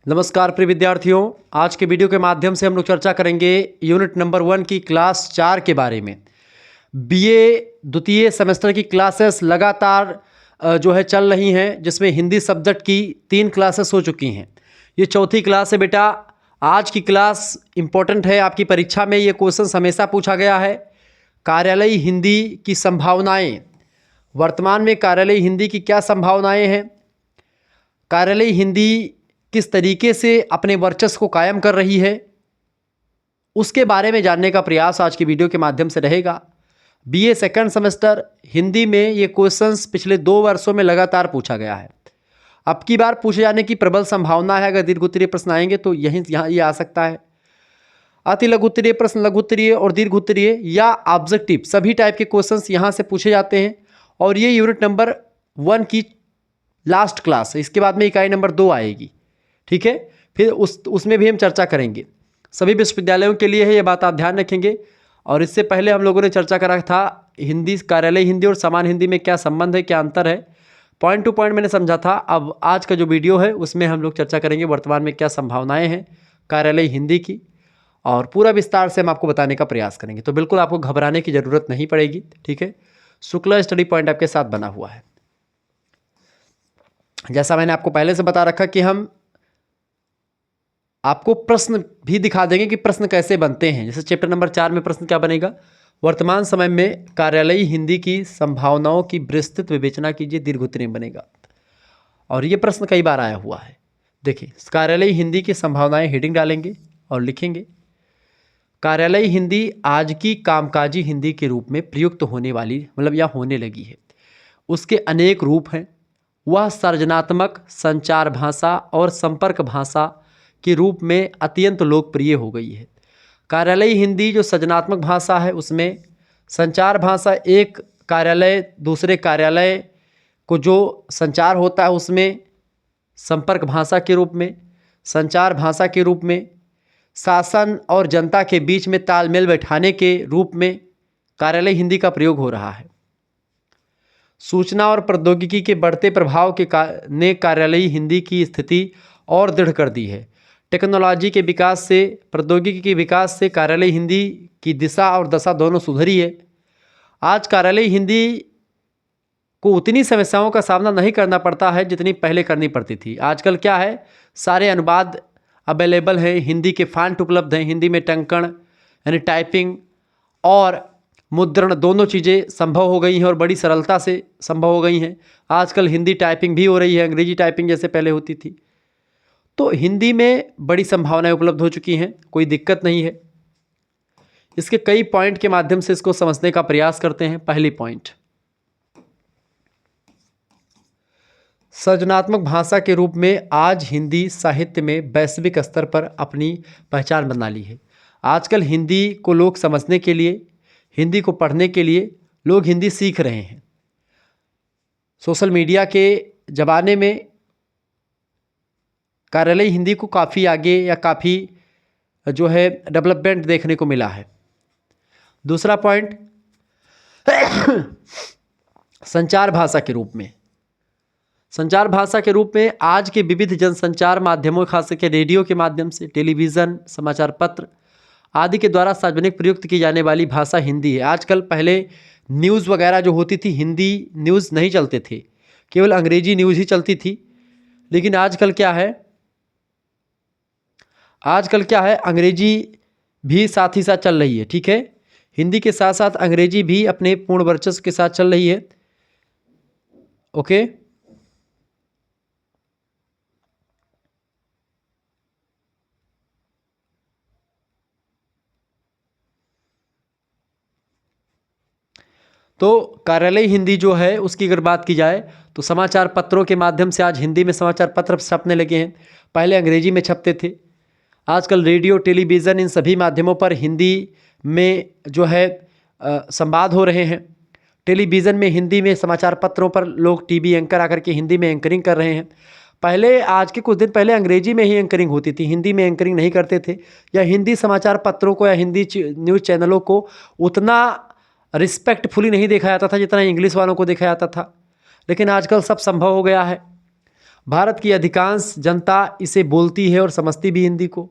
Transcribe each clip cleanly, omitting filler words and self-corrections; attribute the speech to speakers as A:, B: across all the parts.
A: नमस्कार प्रिय विद्यार्थियों, आज के वीडियो के माध्यम से हम लोग चर्चा करेंगे यूनिट नंबर 1 की क्लास 4 के बारे में। बीए द्वितीय सेमेस्टर की क्लासेस लगातार जो है चल रही हैं, जिसमें हिंदी सब्जेक्ट की 3 क्लासेस हो चुकी हैं। ये चौथी क्लास है बेटा। आज की क्लास इम्पोर्टेंट है, आपकी परीक्षा में ये क्वेश्चन हमेशा पूछा गया है। कार्यालयी हिंदी की संभावनाएँ, वर्तमान में कार्यालयी हिंदी की क्या संभावनाएँ हैं, कार्यालयी हिंदी किस तरीके से अपने वर्चस्व को कायम कर रही है, उसके बारे में जानने का प्रयास आज की वीडियो के माध्यम से रहेगा। बीए सेकंड सेमेस्टर हिंदी में ये क्वेश्चंस पिछले 2 वर्षों में लगातार पूछा गया है। अब की बार पूछे जाने की प्रबल संभावना है। अगर दीर्घोत्तरीय प्रश्न आएंगे तो यहाँ ये आ सकता है। अति लघुत्तरीय प्रश्न, लघुत्तरीय और दीर्घोत्तरीय या ऑब्जेक्टिव, सभी टाइप के क्वेश्चंस यहाँ से पूछे जाते हैं। और ये यूनिट नंबर 1 की लास्ट क्लास है। इसके बाद में इकाई नंबर 2 आएगी, ठीक है। फिर उसमें भी हम चर्चा करेंगे। सभी विश्वविद्यालयों के लिए है, ये बात आप ध्यान रखेंगे। और इससे पहले हम लोगों ने चर्चा करा था हिंदी, कार्यालय हिंदी और सामान्य हिंदी में क्या संबंध है, क्या अंतर है, पॉइंट टू पॉइंट मैंने समझा था। अब आज का जो वीडियो है उसमें हम लोग चर्चा करेंगे वर्तमान में क्या संभावनाएं हैं कार्यालय हिंदी की, और पूरा विस्तार से हम आपको बताने का प्रयास करेंगे। तो बिल्कुल आपको घबराने की ज़रूरत नहीं पड़ेगी, ठीक है। शुक्ला स्टडी पॉइंट आपके साथ बना हुआ है। जैसा मैंने आपको पहले से बता रखा कि हम आपको प्रश्न भी दिखा देंगे कि प्रश्न कैसे बनते हैं। जैसे चैप्टर नंबर 4 में प्रश्न क्या बनेगा, वर्तमान समय में कार्यालयी हिंदी की संभावनाओं की विस्तृत विवेचना कीजिए, दीर्घोत्तरीय बनेगा। और ये प्रश्न कई बार आया हुआ है। देखिए, कार्यालयी हिंदी की संभावनाएं हेडिंग डालेंगे और लिखेंगे, कार्यालयी हिंदी आज की कामकाजी हिंदी के रूप में प्रयुक्त होने वाली, मतलब या होने लगी है। उसके अनेक रूप हैं। वह सृजनात्मक, संचार भाषा और संपर्क भाषा के रूप में अत्यंत लोकप्रिय हो गई है। कार्यालयी हिंदी जो सृजनात्मक भाषा है, उसमें संचार भाषा, एक कार्यालय दूसरे कार्यालय को जो संचार होता है उसमें संपर्क भाषा के रूप में, संचार भाषा के रूप में, शासन और जनता के बीच में तालमेल बैठाने के रूप में कार्यालय हिंदी का प्रयोग हो रहा है। सूचना और प्रौद्योगिकी के बढ़ते प्रभाव ने कार्यालयी हिंदी की स्थिति और दृढ़ कर दी है। टेक्नोलॉजी के विकास से, प्रौद्योगिकी के विकास से कार्यालयी हिंदी की दिशा और दशा दोनों सुधरी है। आज कार्यालयी हिंदी को उतनी समस्याओं का सामना नहीं करना पड़ता है जितनी पहले करनी पड़ती थी। आजकल क्या है, सारे अनुवाद अवेलेबल हैं, हिंदी के फॉन्ट उपलब्ध हैं, हिंदी में टंकण यानी टाइपिंग और मुद्रण दोनों चीज़ें संभव हो गई हैं और बड़ी सरलता से संभव हो गई हैं। आजकल हिंदी टाइपिंग भी हो रही है, अंग्रेजी टाइपिंग जैसे पहले होती थी। तो हिंदी में बड़ी संभावनाएं उपलब्ध हो चुकी हैं, कोई दिक्कत नहीं है। इसके कई पॉइंट के माध्यम से इसको समझने का प्रयास करते हैं। पहली पॉइंट, सृजनात्मक भाषा के रूप में आज हिंदी साहित्य में वैश्विक स्तर पर अपनी पहचान बना ली है। आजकल हिंदी को लोग समझने के लिए, हिंदी को पढ़ने के लिए लोग हिंदी सीख रहे हैं। सोशल मीडिया के ज़माने में कार्यालयी हिंदी को काफ़ी आगे या काफ़ी जो है डेवलपमेंट देखने को मिला है। दूसरा पॉइंट, संचार भाषा के रूप में, संचार भाषा के रूप में आज के विविध जनसंचार माध्यमों, खास करके रेडियो के माध्यम से, टेलीविज़न, समाचार पत्र आदि के द्वारा सार्वजनिक प्रयुक्त की जाने वाली भाषा हिंदी है। आजकल पहले न्यूज़ वगैरह जो होती थी, हिंदी न्यूज़ नहीं चलते थे, केवल अंग्रेजी न्यूज़ ही चलती थी। लेकिन आजकल क्या है, अंग्रेजी भी साथ ही साथ चल रही है, ठीक है। हिंदी के साथ साथ अंग्रेजी भी अपने पूर्ण वर्चस्व के साथ चल रही है, ओके। तो कार्यालयी हिंदी जो है उसकी अगर बात की जाए तो समाचार पत्रों के माध्यम से आज हिंदी में समाचार पत्र छपने लगे हैं। पहले अंग्रेजी में छपते थे, आजकल रेडियो, टेलीविज़न, इन सभी माध्यमों पर हिंदी में जो है संवाद हो रहे हैं। टेलीविज़न में हिंदी में, समाचार पत्रों पर लोग टीवी एंकर आकर के हिंदी में एंकरिंग कर रहे हैं। पहले, आज के कुछ दिन पहले अंग्रेजी में ही एंकरिंग होती थी, हिंदी में एंकरिंग नहीं करते थे, या हिंदी समाचार पत्रों को या हिंदी न्यूज़ चैनलों को उतना रिस्पेक्टफुली नहीं देखा जाता था जितना इंग्लिश वालों को देखा जाता था। लेकिन आजकल सब संभव हो गया है। भारत की अधिकांश जनता इसे बोलती है और समझती भी हिंदी को।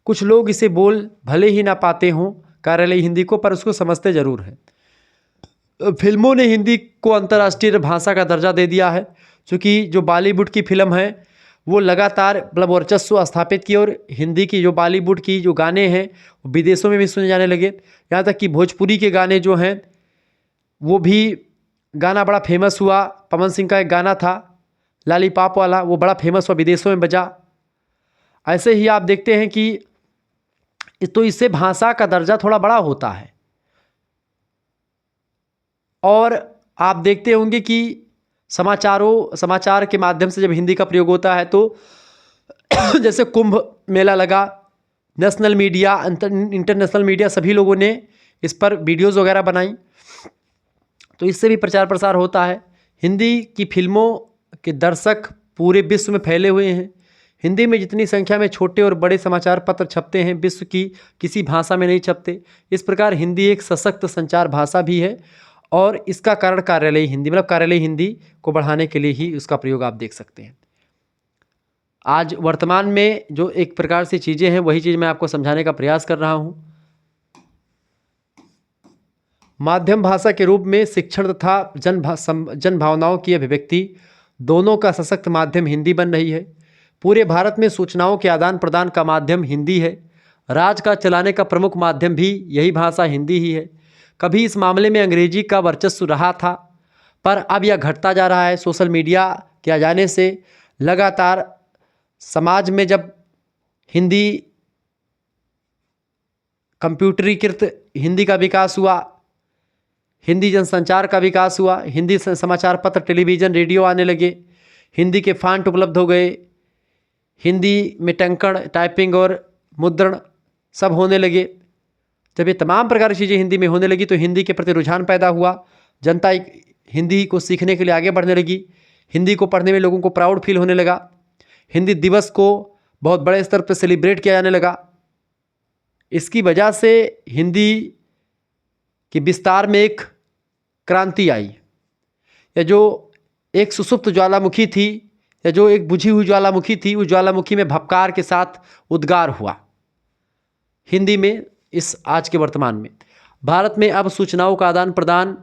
A: कुछ लोग इसे बोल भले ही ना पाते हों कार्यालयी हिंदी को, पर उसको समझते ज़रूर हैं। फिल्मों ने हिंदी को अंतर्राष्ट्रीय भाषा का दर्जा दे दिया है, क्योंकि जो बॉलीवुड की फिल्म है वो लगातार मतलब वर्चस्व स्थापित की, और हिंदी की जो बॉलीवुड की जो गाने हैं वो विदेशों में भी सुने जाने लगे। यहाँ तक कि भोजपुरी के गाने जो हैं वो भी गाना बड़ा फेमस हुआ। पवन सिंह का एक गाना था लॉलीपॉप वाला, वो बड़ा फेमस हुआ, विदेशों में बजा। ऐसे ही आप देखते हैं कि तो इससे भाषा का दर्जा थोड़ा बड़ा होता है। और आप देखते होंगे कि समाचार के माध्यम से जब हिंदी का प्रयोग होता है तो जैसे कुंभ मेला लगा, नेशनल मीडिया इंटरनेशनल मीडिया सभी लोगों ने इस पर वीडियोज़ वगैरह बनाई, तो इससे भी प्रचार प्रसार होता है। हिंदी की फिल्मों के दर्शक पूरे विश्व में फैले हुए हैं। हिंदी में जितनी संख्या में छोटे और बड़े समाचार पत्र छपते हैं, विश्व की किसी भाषा में नहीं छपते। इस प्रकार हिंदी एक सशक्त संचार भाषा भी है, और इसका कारण कार्यालयी हिंदी मतलब कार्यालयी हिंदी को बढ़ाने के लिए ही उसका प्रयोग आप देख सकते हैं। आज वर्तमान में जो एक प्रकार से चीज़ें हैं वही चीज़ मैं आपको समझाने का प्रयास कर रहा हूँ। माध्यम भाषा के रूप में शिक्षण तथा जन भावनाओं की अभिव्यक्ति दोनों का सशक्त माध्यम हिंदी बन रही है। पूरे भारत में सूचनाओं के आदान प्रदान का माध्यम हिंदी है। राज का चलाने का प्रमुख माध्यम भी यही भाषा हिंदी ही है। कभी इस मामले में अंग्रेजी का वर्चस्व रहा था, पर अब यह घटता जा रहा है। सोशल मीडिया के आ जाने से लगातार समाज में जब हिंदी कंप्यूटरीकृत हिंदी का विकास हुआ, हिंदी जनसंचार का विकास हुआ, हिंदी समाचार पत्र टेलीविज़न रेडियो आने लगे, हिंदी के फ़ॉन्ट उपलब्ध हो गए, हिंदी में टंकण टाइपिंग और मुद्रण सब होने लगे। जब ये तमाम प्रकार की चीज़ें हिंदी में होने लगी तो हिंदी के प्रति रुझान पैदा हुआ। जनता हिंदी को सीखने के लिए आगे बढ़ने लगी। हिंदी को पढ़ने में लोगों को प्राउड फील होने लगा। हिंदी दिवस को बहुत बड़े स्तर पर सेलिब्रेट किया जाने लगा। इसकी वजह से हिंदी के विस्तार में एक क्रांति आई। या जो एक सुसुप्त ज्वालामुखी थी, या जो एक बुझी हुई ज्वालामुखी थी, उस ज्वालामुखी में भपकार के साथ उद्गार हुआ हिंदी में। इस आज के वर्तमान में भारत में अब सूचनाओं का आदान प्रदान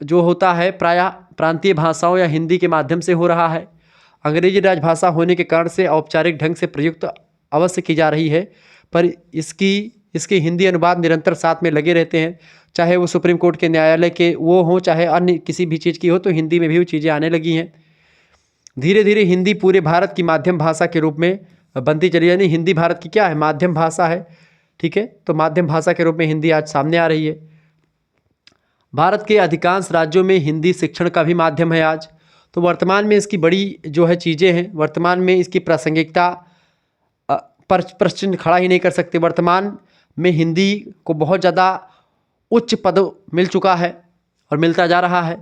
A: जो होता है प्रायः प्रांतीय भाषाओं या हिंदी के माध्यम से हो रहा है। अंग्रेजी राजभाषा होने के कारण से औपचारिक ढंग से प्रयुक्त अवश्य की जा रही है, पर इसके हिंदी अनुवाद निरंतर साथ में लगे रहते हैं। चाहे वो सुप्रीम कोर्ट के न्यायालय के वो हों, चाहे अन्य किसी भी चीज़ की हो, तो हिंदी में भी वो चीज़ें आने लगी हैं। धीरे धीरे हिंदी पूरे भारत की माध्यम भाषा के रूप में बनती चली। यानी हिंदी भारत की क्या है, माध्यम भाषा है। ठीक है, तो माध्यम भाषा के रूप में हिंदी आज सामने आ रही है। भारत के अधिकांश राज्यों में हिंदी शिक्षण का भी माध्यम है आज। तो वर्तमान में इसकी बड़ी जो है चीज़ें हैं, वर्तमान में इसकी प्रासंगिकता पर प्रश्न खड़ा ही नहीं कर सकते। वर्तमान में हिंदी को बहुत ज़्यादा उच्च पद मिल चुका है और मिलता जा रहा है।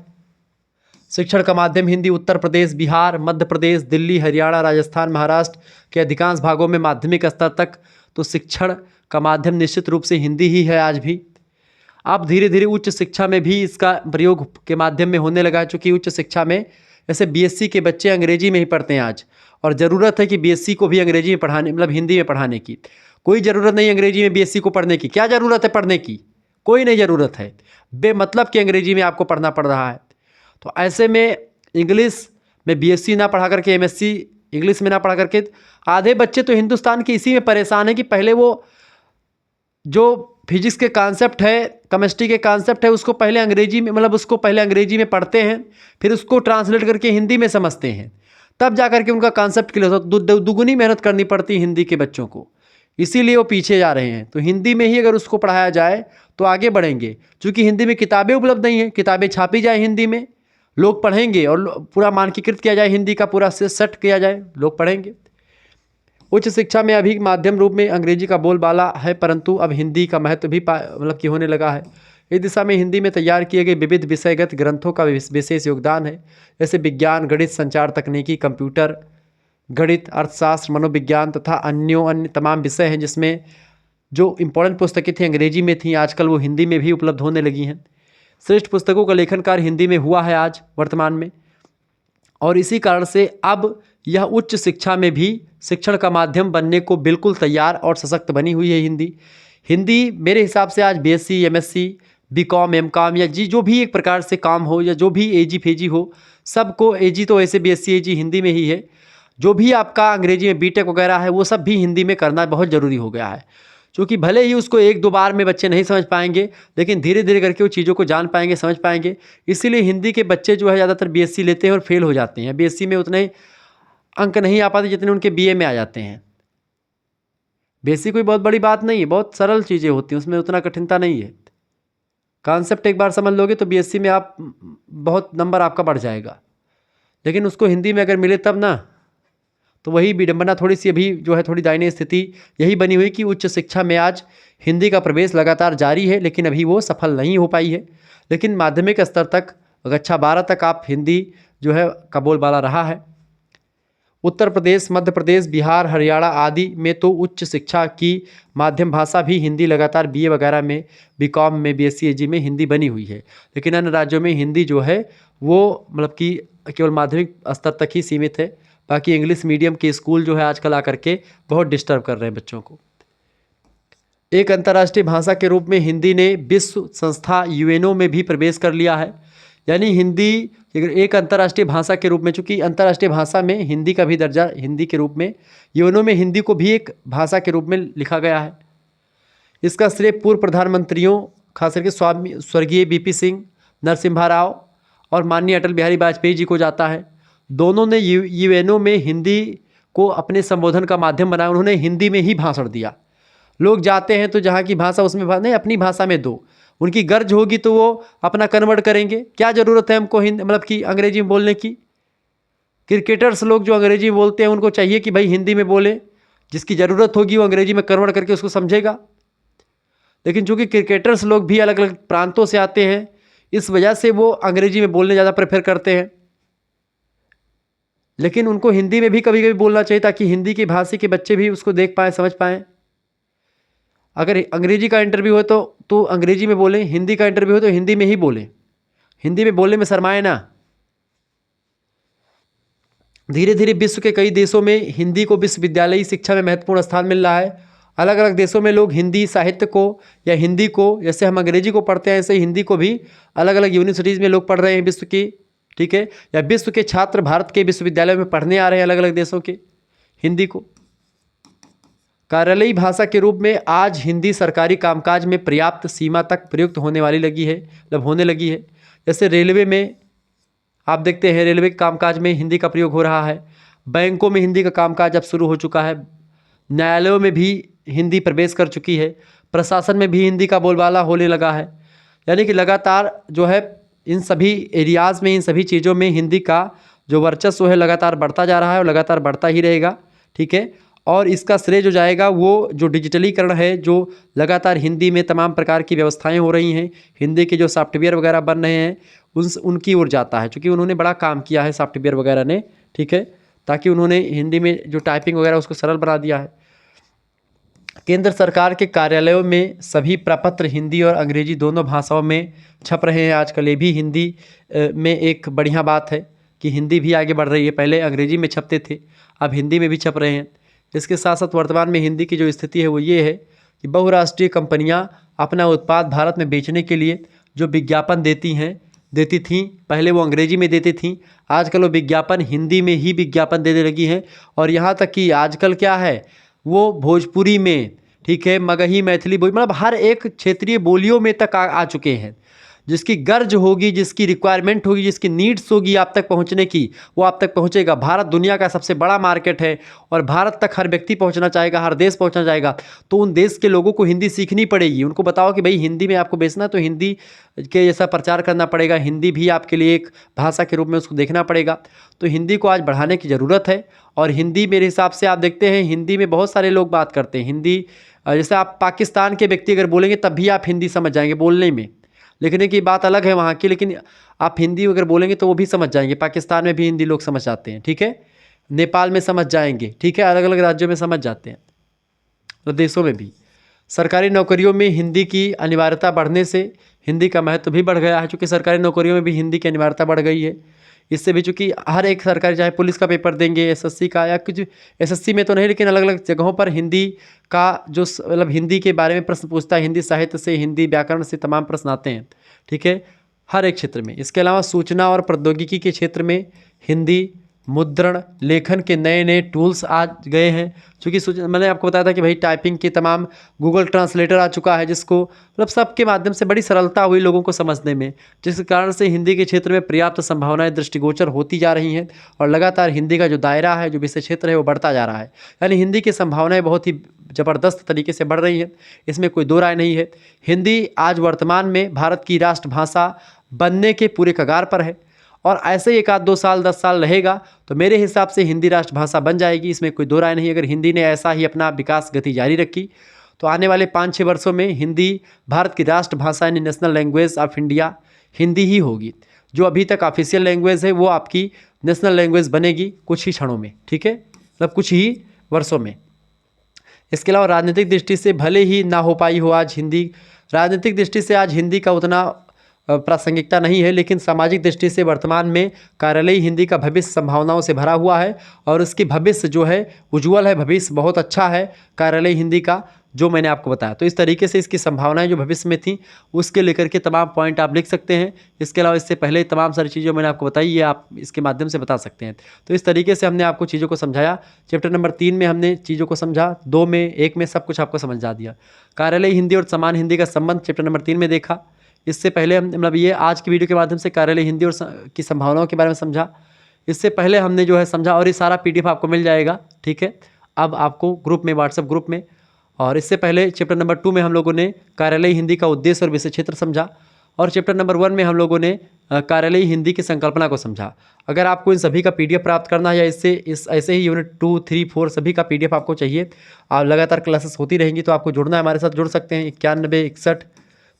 A: शिक्षण का माध्यम हिंदी उत्तर प्रदेश, बिहार, मध्य प्रदेश, दिल्ली, हरियाणा, राजस्थान, महाराष्ट्र के अधिकांश भागों में माध्यमिक स्तर तक तो शिक्षण का माध्यम निश्चित रूप से हिंदी ही है आज भी। अब धीरे धीरे उच्च शिक्षा में भी इसका प्रयोग के माध्यम में होने लगा है, चूँकि उच्च शिक्षा में जैसे बीएससी के बच्चे अंग्रेजी में ही पढ़ते हैं आज, और ज़रूरत है कि बीएससी को भी अंग्रेजी में पढ़ाने मतलब हिंदी में पढ़ाने की। कोई ज़रूरत नहीं अंग्रेजी में बीएससी को पढ़ने की। क्या ज़रूरत है पढ़ने की? कोई नहीं ज़रूरत है। बेमतलब कि अंग्रेजी में आपको पढ़ना पड़ रहा है। तो ऐसे में इंग्लिश में बीएससी ना पढ़ा करके, एमएससी इंग्लिश में ना पढ़ा करके, आधे बच्चे तो हिंदुस्तान के इसी में परेशान है कि पहले वो जो फिजिक्स के कॉन्सेप्ट है, केमिस्ट्री के कॉन्सेप्ट है, उसको पहले अंग्रेजी में मतलब उसको पहले अंग्रेजी में पढ़ते हैं, फिर उसको ट्रांसलेट करके हिंदी में समझते हैं, तब जा करके उनका कॉन्सेप्ट क्लियर होता है। दुगुनी मेहनत करनी पड़ती है हिंदी के बच्चों को, इसीलिए वो पीछे जा रहे हैं। तो हिंदी में ही अगर उसको पढ़ाया जाए तो आगे बढ़ेंगे। क्योंकि हिंदी में किताबें उपलब्ध नहीं हैं, किताबें छापी जाए हिंदी में, लोग पढ़ेंगे, और पूरा मानकीकृत किया जाए, हिंदी का पूरा सेट किया जाए, लोग पढ़ेंगे। उच्च शिक्षा में अभी माध्यम रूप में अंग्रेजी का बोलबाला है, परंतु अब हिंदी का महत्व भी मतलब कि होने लगा है। इस दिशा में हिंदी में तैयार किए गए विविध विषयगत ग्रंथों का विशेष योगदान है। जैसे विज्ञान, गणित, संचार तकनीकी, कंप्यूटर गणित, अर्थशास्त्र, मनोविज्ञान तथा अन्य तमाम विषय हैं, जिसमें जो इम्पोर्टेंट पुस्तकें थी अंग्रेजी में थी, आजकल वो हिंदी में भी उपलब्ध होने लगी हैं। श्रेष्ठ पुस्तकों का लेखन कार्य हिंदी में हुआ है आज वर्तमान में, और इसी कारण से अब यह उच्च शिक्षा में भी शिक्षण का माध्यम बनने को बिल्कुल तैयार और सशक्त बनी हुई है हिंदी। हिंदी मेरे हिसाब से आज बीएससी, एमएससी, बीकॉम, एमकॉम या जो भी एक प्रकार से काम हो या जो भी एजी फेजी हो, सबको, एजी तो ऐसे बीएससी एजी हिंदी में ही है, जो भी आपका अंग्रेजी में बीटेक वगैरह है वो सब भी हिंदी में करना बहुत ज़रूरी हो गया है। क्योंकि भले ही उसको एक दो बार में बच्चे नहीं समझ पाएंगे, लेकिन धीरे धीरे करके वो चीज़ों को जान पाएंगे, समझ पाएंगे। इसीलिए हिंदी के बच्चे जो है ज़्यादातर बीएससी लेते हैं और फेल हो जाते हैं। बीएससी में उतने अंक नहीं आ पाते जितने उनके बीए में आ जाते हैं। बीएससी कोई बहुत बड़ी बात नहीं है, बहुत सरल चीज़ें होती हैं, उसमें उतना कठिनता नहीं है। कॉन्सेप्ट एक बार समझ लोगे तो बीएससी में आप बहुत नंबर आपका बढ़ जाएगा। लेकिन उसको हिंदी में अगर मिले तब ना, तो वही विडंबना थोड़ी सी अभी जो है, थोड़ी दयनीय स्थिति यही बनी हुई कि उच्च शिक्षा में आज हिंदी का प्रवेश लगातार जारी है, लेकिन अभी वो सफल नहीं हो पाई है। लेकिन माध्यमिक स्तर तक, कक्षा 12 तक आप हिंदी जो है का बोलबाला रहा है। उत्तर प्रदेश, मध्य प्रदेश, बिहार, हरियाणा आदि में तो उच्च शिक्षा की माध्यम भाषा भी हिंदी लगातार बीए वगैरह में, बीकॉम में, बीएससी एजी में हिंदी बनी हुई है। लेकिन अन्य राज्यों में हिंदी जो है वो मतलब कि केवल माध्यमिक स्तर तक ही सीमित है। बाकी इंग्लिश मीडियम के स्कूल जो है आजकल आकर के बहुत डिस्टर्ब कर रहे हैं बच्चों को। एक अंतर्राष्ट्रीय भाषा के रूप में हिंदी ने विश्व संस्था यूएनओ में भी प्रवेश कर लिया है। यानी हिंदी एक अंतर्राष्ट्रीय भाषा के रूप में, चूँकि अंतर्राष्ट्रीय भाषा में हिंदी का भी दर्जा हिंदी के रूप में, यूएनओ में हिंदी को भी एक भाषा के रूप में लिखा गया है। इसका श्रेय पूर्व प्रधानमंत्रियों, खास करके स्वर्गीय बीपी सिंह, नरसिम्हा राव और माननीय अटल बिहारी वाजपेयी जी को जाता है। दोनों ने यूएनओ में हिंदी को अपने संबोधन का माध्यम बनाया। उन्होंने हिंदी में ही भाषण दिया। लोग जाते हैं तो जहाँ की भाषा उसमें नहीं, अपनी भाषा में दो। उनकी गर्ज होगी तो वो अपना कन्वर्ट करेंगे। क्या ज़रूरत है हमको हिंदी मतलब कि अंग्रेजी में बोलने की। क्रिकेटर्स लोग जो अंग्रेजी में बोलते हैं उनको चाहिए कि भाई हिंदी में बोले, जिसकी ज़रूरत होगी वो अंग्रेजी में कन्वर्ट करके उसको समझेगा। लेकिन चूँकि क्रिकेटर्स लोग भी अलग अलग प्रांतों से आते हैं, इस वजह से वो अंग्रेजी में बोलने ज़्यादा प्रेफर करते हैं। लेकिन उनको हिंदी में भी कभी कभी बोलना चाहिए ताकि हिंदी की भाषा के बच्चे भी उसको देख पाएँ, समझ पाएँ। अगर अंग्रेजी का इंटरव्यू हो तो अंग्रेजी में बोलें, हिंदी का इंटरव्यू हो तो हिंदी में ही बोलें। हिंदी में बोलने में शर्माएं ना। धीरे धीरे विश्व के कई देशों में हिंदी को विश्वविद्यालयी शिक्षा में महत्वपूर्ण स्थान मिल रहा है। अलग अलग देशों में लोग हिंदी साहित्य को या हिंदी को, जैसे हम अंग्रेजी को पढ़ते हैं ऐसे हिंदी को भी अलग अलग यूनिवर्सिटीज़ में लोग पढ़ रहे हैं विश्व की, ठीक है, या विश्व के छात्र भारत के विश्वविद्यालयों में पढ़ने आ रहे हैं अलग अलग देशों के हिंदी को। कार्यालयी भाषा के रूप में आज हिंदी सरकारी कामकाज में पर्याप्त सीमा तक प्रयुक्त होने लगी है। जैसे रेलवे में आप देखते हैं, रेलवे के कामकाज में हिंदी का प्रयोग हो रहा है। बैंकों में हिंदी का कामकाज अब शुरू हो चुका है। न्यायालयों में भी हिंदी प्रवेश कर चुकी है। प्रशासन में भी हिंदी का बोलबाला होने लगा है। यानी कि लगातार जो है इन सभी एरियाज़ में, इन सभी चीज़ों में हिंदी का जो वर्चस्व है लगातार बढ़ता जा रहा है और लगातार बढ़ता ही रहेगा, ठीक है। और इसका श्रेय जो जाएगा वो जो डिजिटलीकरण है, जो लगातार हिंदी में तमाम प्रकार की व्यवस्थाएं हो रही हैं, हिंदी के जो सॉफ्टवेयर वगैरह बन रहे हैं उनकी ओर जाता है। क्योंकि उन्होंने बड़ा काम किया है सॉफ्टवेयर वगैरह ने, ठीक है, ताकि उन्होंने हिंदी में जो टाइपिंग वगैरह उसको सरल बना दिया है। केंद्र सरकार के कार्यालयों में सभी प्रपत्र हिंदी और अंग्रेजी दोनों भाषाओं में छप रहे हैं आजकल। ये भी हिंदी में एक बढ़िया बात है कि हिंदी भी आगे बढ़ रही है। पहले अंग्रेजी में छपते थे, अब हिंदी में भी छप रहे हैं। इसके साथ साथ वर्तमान में हिंदी की जो स्थिति है वो ये है कि बहुराष्ट्रीय कंपनियां अपना उत्पाद भारत में बेचने के लिए जो विज्ञापन देती थीं, पहले वो अंग्रेजी में देती थीं, आजकल वो विज्ञापन हिंदी में ही विज्ञापन देने लगी हैं। और यहाँ तक कि आजकल क्या है, वो भोजपुरी में, ठीक है, मगही, मैथिली, मतलब हर एक क्षेत्रीय बोलियों में तक आ चुके हैं। जिसकी गर्ज होगी, जिसकी रिक्वायरमेंट होगी, जिसकी नीड्स होगी आप तक पहुंचने की, वो आप तक पहुंचेगा। भारत दुनिया का सबसे बड़ा मार्केट है और भारत तक हर व्यक्ति पहुंचना चाहेगा, हर देश पहुंचना चाहेगा। तो उन देश के लोगों को हिंदी सीखनी पड़ेगी। उनको बताओ कि भाई हिंदी में आपको बेचना तो हिंदी के जैसा प्रचार करना पड़ेगा। हिंदी भी आपके लिए एक भाषा के रूप में उसको देखना पड़ेगा। तो हिंदी को आज बढ़ाने की ज़रूरत है। और हिंदी मेरे हिसाब से आप देखते हैं हिंदी में बहुत सारे लोग बात करते हैं हिंदी। जैसे आप पाकिस्तान के व्यक्ति अगर बोलेंगे तब भी आप हिंदी समझ जाएंगे बोलने में, लिखने की बात अलग है वहाँ की, लेकिन आप हिंदी अगर बोलेंगे तो वो भी समझ जाएंगे। पाकिस्तान में भी हिंदी लोग समझ जाते हैं, ठीक है, नेपाल में समझ जाएंगे, ठीक है, अलग अलग राज्यों में समझ जाते हैं, तो देशों में भी। सरकारी नौकरियों में हिंदी की अनिवार्यता बढ़ने से हिंदी का महत्व भी बढ़ गया है, क्योंकि सरकारी नौकरियों में भी हिंदी की अनिवार्यता बढ़ गई है। इससे भी चूँकि हर एक सरकारी चाहे पुलिस का पेपर देंगे, एसएससी का या कुछ, एसएससी में तो नहीं लेकिन अलग अलग जगहों पर हिंदी का जो मतलब हिंदी के बारे में प्रश्न पूछता है, हिंदी साहित्य से, हिंदी व्याकरण से तमाम प्रश्न आते हैं, ठीक है, हर एक क्षेत्र में। इसके अलावा सूचना और प्रौद्योगिकी के क्षेत्र में हिंदी मुद्रण लेखन के नए नए टूल्स आ गए हैं, क्योंकि मैंने आपको बताया था कि भाई टाइपिंग के तमाम गूगल ट्रांसलेटर आ चुका है, जिसको मतलब सबके माध्यम से बड़ी सरलता हुई लोगों को समझने में, जिस कारण से हिंदी के क्षेत्र में पर्याप्त संभावनाएं दृष्टिगोचर होती जा रही हैं और लगातार हिंदी का जो दायरा है, जो विषय क्षेत्र है, वो बढ़ता जा रहा है। यानी हिंदी की संभावनाएं बहुत ही ज़बरदस्त तरीके से बढ़ रही हैं, इसमें कोई दो राय नहीं है। हिंदी आज वर्तमान में भारत की राष्ट्रभाषा बनने के पूरे कगार पर है और ऐसे ही 1-2 साल 10 साल रहेगा तो मेरे हिसाब से हिंदी राष्ट्रभाषा बन जाएगी, इसमें कोई दो राय नहीं। अगर हिंदी ने ऐसा ही अपना विकास गति जारी रखी तो आने वाले 5-6 वर्षों में हिंदी भारत की राष्ट्रभाषा यानी national language of India Hindi ही होगी। जो अभी तक ऑफिशियल लैंग्वेज है वो आपकी नेशनल लैंग्वेज बनेगी कुछ ही क्षणों में, ठीक है, मतलब कुछ ही वर्षों में। इसके अलावा राजनीतिक दृष्टि से भले ही ना हो पाई हो आज हिंदी, राजनीतिक दृष्टि से आज हिंदी का उतना प्रासंगिकता नहीं है, लेकिन सामाजिक दृष्टि से वर्तमान में कार्यालयी हिंदी का भविष्य संभावनाओं से भरा हुआ है और उसकी भविष्य जो है उज्ज्वल है, भविष्य बहुत अच्छा है कार्यालयी हिंदी का, जो मैंने आपको बताया। तो इस तरीके से इसकी संभावनाएं जो भविष्य में थी उसके लेकर के तमाम पॉइंट आप लिख सकते हैं। इसके अलावा इससे पहले तमाम सारी चीज़ें मैंने आपको बताई, ये आप इसके माध्यम से बता सकते हैं। तो इस तरीके से हमने आपको चीज़ों को समझाया। चैप्टर नंबर 3 में हमने चीज़ों को समझा, 2 में, 1 में सब कुछ आपको समझा दिया। कार्यालयी हिंदी और समान हिंदी का संबंध चैप्टर नंबर 3 में देखा। इससे पहले हम मतलब ये आज की वीडियो के माध्यम से कार्यालयी हिंदी और की संभावनाओं के बारे में समझा। इससे पहले हमने जो है समझा और ये सारा PDF आपको मिल जाएगा, ठीक है, अब आपको ग्रुप में, व्हाट्सएप ग्रुप में। और इससे पहले चैप्टर नंबर 2 में हम लोगों ने कार्यालयी हिंदी का उद्देश्य और विषय क्षेत्र समझा और चैप्टर नंबर 1 में हम लोगों ने कार्यालयी हिंदी की संकल्पना को समझा। अगर आपको इन सभी का PDF प्राप्त करना है या ऐसे ही यूनिट 2, 3, 4 सभी का PDF आपको चाहिए, आप लगातार क्लासेस होती रहेंगी तो आपको जुड़ना है, हमारे साथ जुड़ सकते हैं। 91 61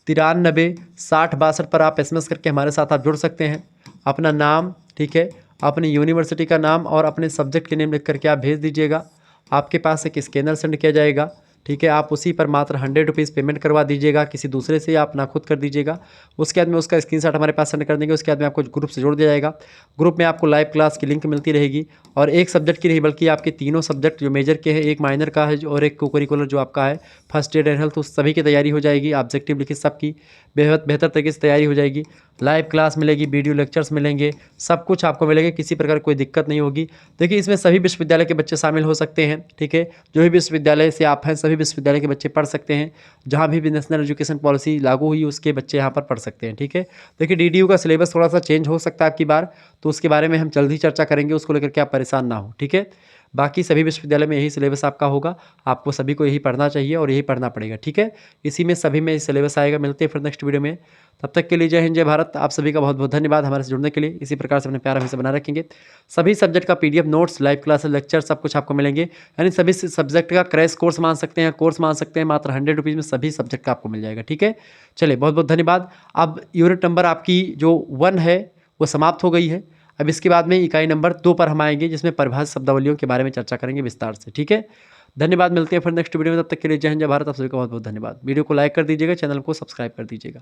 A: 93 60 62 पर आप SMS करके हमारे साथ आप जुड़ सकते हैं। अपना नाम, ठीक है, अपनी यूनिवर्सिटी का नाम और अपने सब्जेक्ट के नेम लिख करके आप भेज दीजिएगा। आपके पास एक स्कैनर सेंड किया जाएगा, ठीक है, आप उसी पर मात्र 100 रुपीज़ पेमेंट करवा दीजिएगा, किसी दूसरे से आप ना खुद कर दीजिएगा। उसके बाद में उसका स्क्रीनशॉट हमारे पास सेंड कर देंगे। उसके बाद में आपको ग्रुप से जोड़ दिया जाएगा। ग्रुप में आपको लाइव क्लास की लिंक मिलती रहेगी और एक सब्जेक्ट की नहीं बल्कि आपके तीनों सब्जेक्ट जो मेजर के हैं, एक माइनर का है और एक को करिकुलर जो आपका है फर्स्ट एड एंड हेल्थ, उस सभी की तैयारी हो जाएगी। ऑब्जेक्टिव लिखित सबकी बेहतर तरीके से तैयारी हो जाएगी। लाइव क्लास मिलेगी, वीडियो लेक्चर्स मिलेंगे, सब कुछ आपको मिलेंगे, किसी प्रकार कोई दिक्कत नहीं होगी। देखिए इसमें सभी विश्वविद्यालय के बच्चे शामिल हो सकते हैं, ठीक है, जो भी विश्वविद्यालय से आप हैं सभी विश्वविद्यालय के बच्चे पढ़ सकते हैं। जहाँ भी नेशनल एजुकेशन पॉलिसी लागू हुई उसके बच्चे यहाँ पर पढ़ सकते हैं, ठीक है। देखिए DDU का सिलेबस थोड़ा सा चेंज हो सकता है आपकी बार, तो उसके बारे में हम जल्द ही चर्चा करेंगे, उसको लेकर के आप परेशान ना हो, ठीक है। बाकी सभी विश्वविद्यालय में यही सिलेबस आपका होगा, आपको सभी को यही पढ़ना चाहिए और यही पढ़ना पड़ेगा, ठीक है। इसी में सभी में सिलेबस आएगा। मिलते हैं फिर नेक्स्ट वीडियो में, तब तक के लिए जय हिंद जय भारत। आप सभी का बहुत बहुत धन्यवाद हमारे से जुड़ने के लिए। इसी प्रकार से अपने प्यार हमेशा बना रखेंगे। सभी सब्जेक्ट का PDF notes, live classes, lecture सब कुछ आपको मिलेंगे, यानी सभी सब्जेक्ट का क्रैश कोर्स मान सकते हैं, कोर्स मान सकते हैं। मात्र 100 रुपीज़ में सभी सब्जेक्ट का आपको मिल जाएगा, ठीक है। चलिए बहुत बहुत धन्यवाद। अब यूनिट नंबर आपकी जो 1 है वो समाप्त हो गई है। अब इसके बाद में इकाई नंबर 2 पर हम आएंगे, जिसमें परिभाषित शब्दावलियों के बारे में चर्चा करेंगे विस्तार से, ठीक है। धन्यवाद, मिलते हैं फिर नेक्स्ट वीडियो में, तब तक के लिए जय हिंद जय भारत। आप सभी का बहुत बहुत धन्यवाद। वीडियो को लाइक कर दीजिएगा, चैनल को सब्सक्राइब कर दीजिएगा।